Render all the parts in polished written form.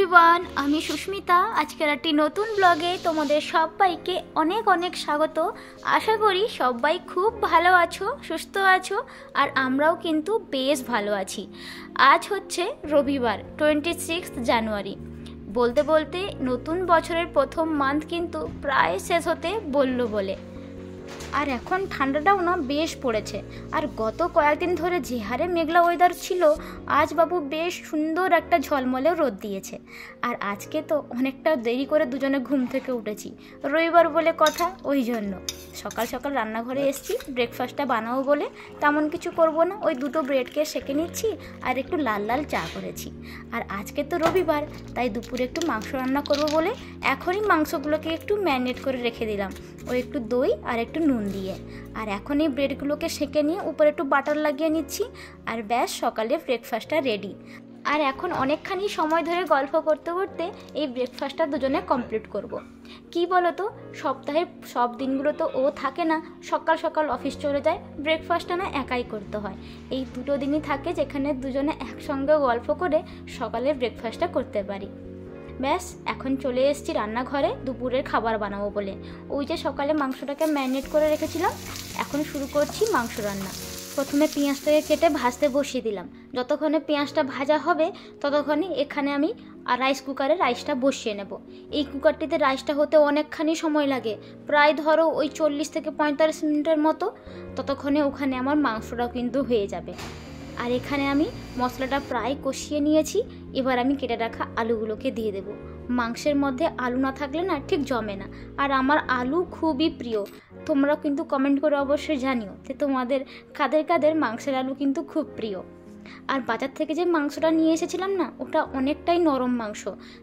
Everyone, আমি সুস্মিতা। আজকের একটি নতুন ব্লগে তোমাদের সবাইকে অনেক অনেক স্বাগত। আশা করি সবাই খুব ভালো আছো, সুস্থ আছো, আর আমরাও কিন্তু বেশ ভালো আছি। আজ হচ্ছে রবিবার, 26 জানুয়ারি। বলতে বলতে নতুন বছরের প্রথম মান্থ কিন্তু প্রায় শেষ হতে বললো বলে। আর এখন ঠান্ডাটাও না বেশ পড়েছে। আর গত কয়েকদিন ধরে যে হারে মেঘলা ওয়েদার ছিল, আজ বাবু বেশ সুন্দর একটা ঝলমলে রোদ দিয়েছে। আর আজকে তো অনেকটা দেরি করে দুজনে ঘুম থেকে উঠেছি, রবিবার বলে কথা, ওই জন্য সকাল সকাল রান্নাঘরে এসেছি ব্রেকফাস্টটা বানাবো বলে। তেমন কিছু করব না, ওই দুটো ব্রেডকে সেঁকে নিচ্ছি আর একটু লাল লাল চা করেছি। আর আজকে তো রবিবার, তাই দুপুরে একটু মাংস রান্না করব বলে এখনই মাংসগুলোকে একটু ম্যারিনেট করে রেখে দিলাম, ওই একটু দই আর একটু নুন দিয়ে। আর এখন এই ব্রেডগুলোকে সেঁকে নিয়ে উপরে একটু বাটার লাগিয়ে নিচ্ছি, আর ব্যাস সকালে ব্রেকফাস্টটা রেডি। আর এখন অনেকখানি সময় ধরে গল্প করতে করতে এই ব্রেকফাস্টটা দুজনে কমপ্লিট করব। কি বলো তো, সপ্তাহের সব দিনগুলো তো ও থাকে না, সকাল সকাল অফিস চলে যায়, ব্রেকফাস্টটা না একাই করতে হয়। এই দুটো দিনই থাকে যেখানে দুজনে একসঙ্গে গল্প করে সকালের ব্রেকফাস্টটা করতে পারি। ব্যাস এখন চলে এসেছি রান্নাঘরে দুপুরের খাবার বানাবো বলে। ওই যে সকালে মাংসটাকে ম্যারিনেট করে রেখেছিলাম, এখন শুরু করছি মাংস রান্না। প্রথমে পেঁয়াজটাকে কেটে ভাজতে বসিয়ে দিলাম। যতক্ষণে পেঁয়াজটা ভাজা হবে ততক্ষণে এখানে আমি রাইস কুকারে রাইসটা বসিয়ে নেব। এই কুকারটিতে রাইসটা হতে অনেকখানি সময় লাগে, প্রায় ধরো ওই 40 থেকে 45 মিনিটের মতো। ততক্ষণে ওখানে আমার মাংসটাও কিন্তু হয়ে যাবে। আর এখানে আমি মশলাটা প্রায় কষিয়ে নিয়েছি। এবার আমি কেটে রাখা আলুগুলোকে দিয়ে দেব। মাংসের মধ্যে আলু না থাকলে না ঠিক জমে না, আর আমার আলু খুবই প্রিয়। তোমরা কিন্তু কমেন্ট করে অবশ্যই জানিও যে তোমাদের কাদের কাদের মাংসের আলু কিন্তু খুব প্রিয়। আর বাজার থেকে যে মাংসটা নিয়ে এসেছিলাম না, ওটা অনেকটাই নরম মাংস।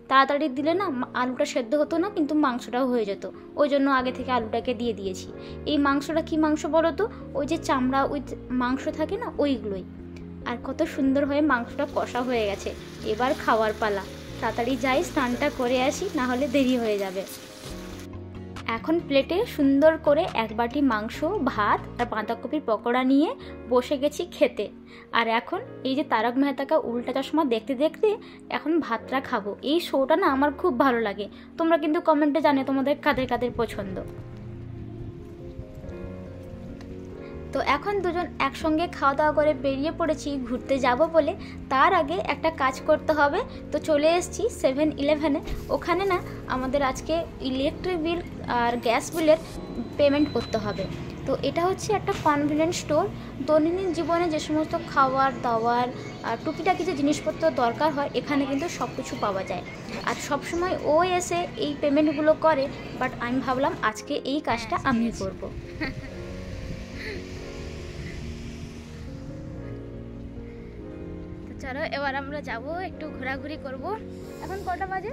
তাড়াতাড়ি দিলে না আলুটা সেদ্ধ হতো না, কিন্তু মাংসটাও হয়ে যেত। ওই জন্য আগে থেকে আলুটাকে দিয়ে দিয়েছি। এই মাংসটা কি মাংস বলো তো, ওই যে চামড়া ওই মাংস থাকে না, ওইগুলোই। আর কত সুন্দর হয়ে মাংসটা কষা হয়ে গেছে। এবার খাওয়ার পালা। তাড়াতাড়ি যাই, স্নানটা করে আসি, না হলে দেরি হয়ে যাবে। এখন প্লেটে সুন্দর করে এক বাটি মাংস, ভাত আর বাঁধাকপির পকোড়া নিয়ে বসে গেছি খেতে। আর এখন এই যে তারক মেহতা কা উল্টা চশমা দেখতে দেখতে এখন ভাতটা খাবো। এই শোটা না আমার খুব ভালো লাগে। তোমরা কিন্তু কমেন্টে জানে তোমাদের কাদের কাদের পছন্দ। তো এখন দুজন একসঙ্গে খাওয়া দাওয়া করে বেরিয়ে পড়েছি ঘুরতে যাব বলে। তার আগে একটা কাজ করতে হবে, তো চলে এসেছি 7-Eleven-এ। ওখানে না আমাদের আজকে ইলেকট্রিক বিল আর গ্যাস বিলের পেমেন্ট করতে হবে। তো এটা হচ্ছে একটা কনভিনিয়েন্ট স্টোর। দৈনন্দিন জীবনে যে সমস্ত খাবার দাবার আর টুকিটাকি যে জিনিসপত্র দরকার হয়, এখানে কিন্তু সব কিছু পাওয়া যায়। আর সবসময় ও এসে এই পেমেন্টগুলো করে, বাট আমি ভাবলাম আজকে এই কাজটা আমি করব। চলো এবার আমরা যাব, একটু ঘোরাঘুরি করব। এখন কটা বাজে?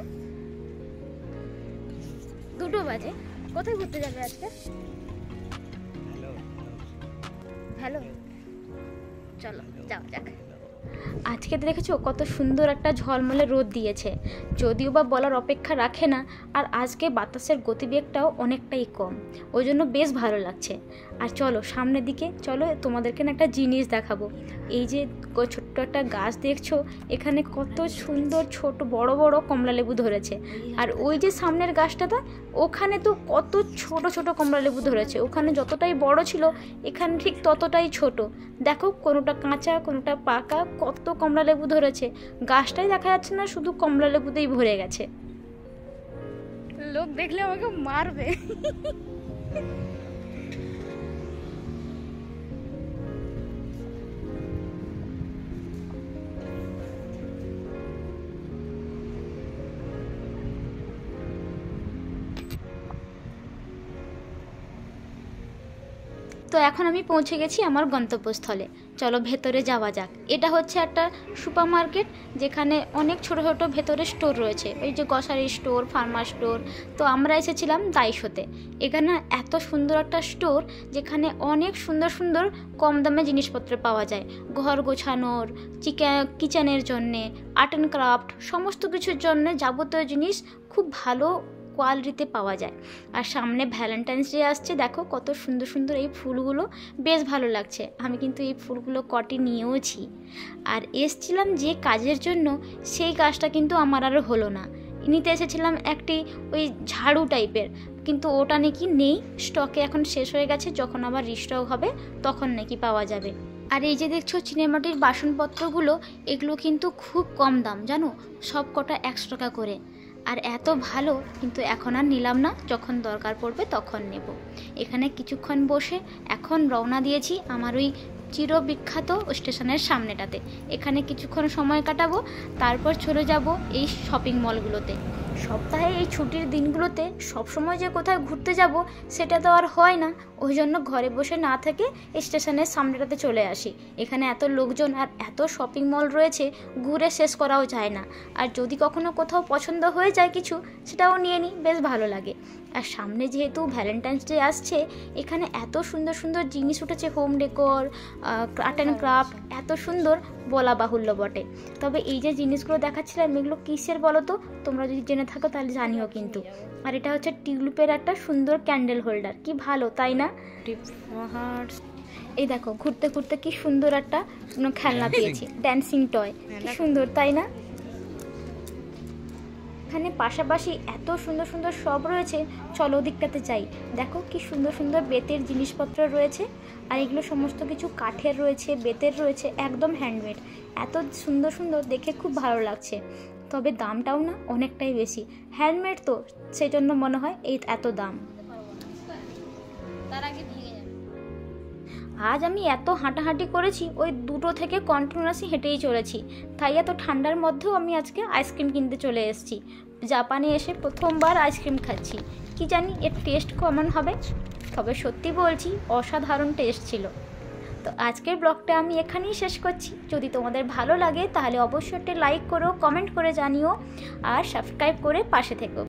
2টো বাজে। কোথায় ঘুরতে যাবে আজকে? হ্যালো, চলো যাওয়া যাক। আজকে দেখেছো কত সুন্দর একটা ঝলমলে রোদ দিয়েছে, যদিও বা বলার অপেক্ষা রাখে না। আর আজকে বাতাসের গতিবেগটাও অনেকটাই কম, ওই জন্য বেশ ভালো লাগছে। আর চলো সামনের দিকে, চলো তোমাদেরকে না একটা জিনিস দেখাবো। এই যে ছোট্ট একটা গাছ দেখছো, এখানে কত সুন্দর ছোট বড় বড় কমলা লেবু ধরেছে। আর ওই যে সামনের গাছটাতে, ওখানে তো কত ছোট ছোট কমলা লেবু ধরেছে। ওখানে যতটাই বড় ছিল, এখানে ঠিক ততটাই ছোট। দেখো কোনোটা কাঁচা কোনোটা পাকা, কত কমলা লেবু ধরেছে। গাছটাই দেখা যাচ্ছে না, শুধু কমলা লেবুতেই ভরে গেছে। লোক দেখলে আমাকে মারবে। তো এখন আমি পৌঁছে গেছি আমার গন্তব্যস্থলে। চলো ভেতরে যাওয়া যাক। এটা হচ্ছে একটা সুপার মার্কেট, যেখানে অনেক ছোট ছোট ভেতরে স্টোর রয়েছে, এই যে গ্রসারি স্টোর, ফার্মার স্টোর। তো আমরা এসেছিলাম দাইশোতে। এখানে এত সুন্দর একটা স্টোর, যেখানে অনেক সুন্দর সুন্দর কম দামে জিনিসপত্র পাওয়া যায়। ঘর গোছানোর, কিচেনের জন্যে, আর্ট অ্যান্ড ক্রাফট, সমস্ত কিছুর জন্য যাবতীয় জিনিস খুব ভালো কোয়ালিটিতে পাওয়া যায়। আর সামনে ভ্যালেন্টাইন্স ডে আসছে, দেখো কত সুন্দর সুন্দর এই ফুলগুলো, বেশ ভালো লাগছে। আমি কিন্তু এই ফুলগুলো কটি নিয়েওছি। আর এসছিলাম যে কাজের জন্য, সেই কাজটা কিন্তু আমার আর হলো না। নিতে এসেছিলাম একটি ওই ঝাড়ু টাইপের, কিন্তু ওটা নাকি নেই স্টকে, এখন শেষ হয়ে গেছে। যখন আবার রিস্টক হবে তখন নাকি পাওয়া যাবে। আর এই যে দেখছো চিনেমাটির বাসনপত্রগুলো, এগুলো কিন্তু খুব কম দাম জানো, সব কটা 100 টাকা করে। আর এত ভালো, কিন্তু এখন আর নিলাম না, যখন দরকার পড়বে তখন নেব। এখানে কিছুক্ষণ বসে এখন রওনা দিয়েছি আমার ওই চিরবিখ্যাত স্টেশনের সামনেটাতে। এখানে কিছুক্ষণ সময় কাটাবো, তারপর চলে যাব এই শপিং মলগুলোতে। সপ্তাহে এই ছুটির দিনগুলোতে সবসময় যে কোথায় ঘুরতে যাব সেটা তো আর হয় না, ওই জন্য ঘরে বসে না থেকে স্টেশনের সামনেটাতে চলে আসি। এখানে এত লোকজন আর এত শপিং মল রয়েছে, ঘুরে শেষ করাও যায় না। আর যদি কখনো কোথাও পছন্দ হয়ে যায় কিছু, সেটাও নিয়ে নিই, বেশ ভালো লাগে। আর সামনে যেহেতু ভ্যালেন্টাইন্স ডে আসছে, এখানে এত সুন্দর সুন্দর জিনিস উঠেছে, home decor, art and craft, এত সুন্দর বলা বাহুল্য বটে। তবে এই যে জিনিসগুলো দেখাচ্ছিলাম, এগুলো কিসের বলো তো? তোমরা যদি জেনে থাকো তাহলে জানিও কিন্তু। আর এটা হচ্ছে টিউলিপের একটা সুন্দর ক্যান্ডেল হোল্ডার, কি ভালো তাই না? এই দেখো ঘুরতে ঘুরতে কি সুন্দর একটা খেলনা পেয়েছি, ড্যান্সিং টয়, কি সুন্দর তাই না? এখানে পাশাপাশি এত সুন্দর সুন্দর সব রয়েছে, চলো ওদিকটাতে যাই। দেখো কি সুন্দর সুন্দর বেতের জিনিসপত্র রয়েছে, আর এগুলো সমস্ত কিছু কাঠের রয়েছে, বেতের রয়েছে, একদম হ্যান্ডমেড। এত সুন্দর সুন্দর, দেখে খুব ভালো লাগছে। তবে দামটাও না অনেকটাই বেশি, হ্যান্ডমেড তো সেই জন্য মনে হয় এই এত দাম। আজ আমি এত হাঁটাহাঁটি করেছি, ওই 2টো থেকে কন্টিনিউয়াসলি হেঁটেই চলেছি। তাই এত ঠান্ডার মধ্যেও আমি আজকে আইসক্রিম কিনতে চলে এসেছি। জাপানে এসে প্রথমবার আইসক্রিম খাচ্ছি, কি জানি এর টেস্ট কেমন হবে, তবে সত্যি বলছি অসাধারণ টেস্ট ছিল। তো আজকের ব্লগটা আমি এখানেই শেষ করছি। যদি তোমাদের ভালো লাগে তাহলে অবশ্যই একটা লাইক করো, কমেন্ট করে জানিও, আর সাবস্ক্রাইব করে পাশে থেকো।